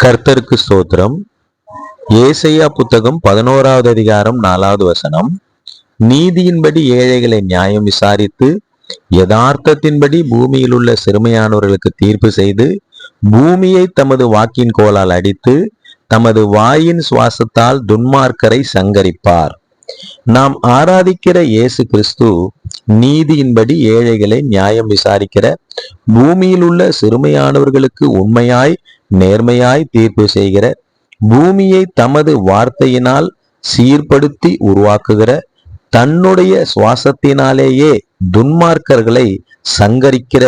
கர்த்தருக்கு ஸ்தோத்திரம். ஏசாயா புத்தகம் 11வது அதிகாரம் 4வது வசனம். நீதியின்படி ஏழைகளை நியாயம் விசாரித்து யதார்த்தத்தின்படி பூமியில் உள்ள சிறுமையானவர்களுக்கு தீர்ப்பு செய்து பூமியை தமது வாக்கின் கோலால் அடித்து தமது வாயின் சுவாசத்தால் துன்மார்க்கரை சங்கரிப்பார். நாம் ஆராதிக்கிற இயேசு கிறிஸ்து நீதியின்படி ஏழைகளை நியாயம் விசாரிக்கிற, பூமியில் உள்ள சிறுமையானவர்களுக்கு உண்மையாய் நேர்மையாய் தீர்ப்பு செய்கிற, பூமியை தமது வார்த்தையினால் சீர்படுத்தி உருவாக்குகிற, தன்னுடைய சுவாசத்தினாலேயே துன்மார்க்கர்களை சங்கரிக்கிற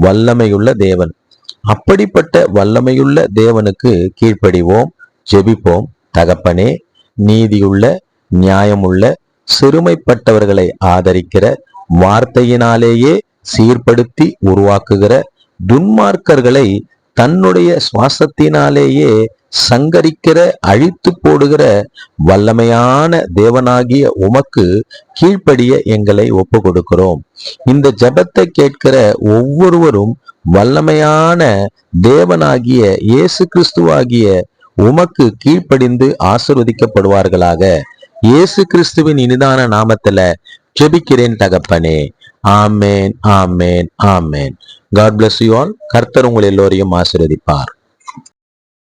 வல்லமையுள்ள தேவன். அப்படிப்பட்ட வல்லமையுள்ள தேவனுக்கு கீழ்ப்படிவோம், ஜெபிப்போம். தகப்பனே, நீதியுள்ள நியாயமுள்ள சிறுமைப்பட்டவர்களை ஆதரிக்கிற, வார்த்தையினாலேயே சீர்படுத்தி உருவாக்குகிற, துன்மார்க்கர்களை தன்னுடைய சுவாசத்தினாலேயே சங்கரிக்கிற, அழித்து போடுகிற வல்லமையான தேவனாகிய உமக்கு கீழ்ப்படிய எங்களை ஒப்பு கொடுக்கிறோம். இந்த ஜெபத்தை கேட்கிற ஒவ்வொருவரும் வல்லமையான தேவனாகிய இயேசு கிறிஸ்துவாகிய உமக்கு கீழ்ப்படிந்து ஆசீர்வதிக்கப்படுவார்களாக. இயேசு கிறிஸ்துவின் இனிதான நாமத்துல ஜெபிக்கிறேன் தகப்பனே. ஆமேன், ஆமேன், ஆமேன். God bless you all. கர்த்தர் உங்கள் எல்லோரையும் ஆசீர்வதிப்பார்.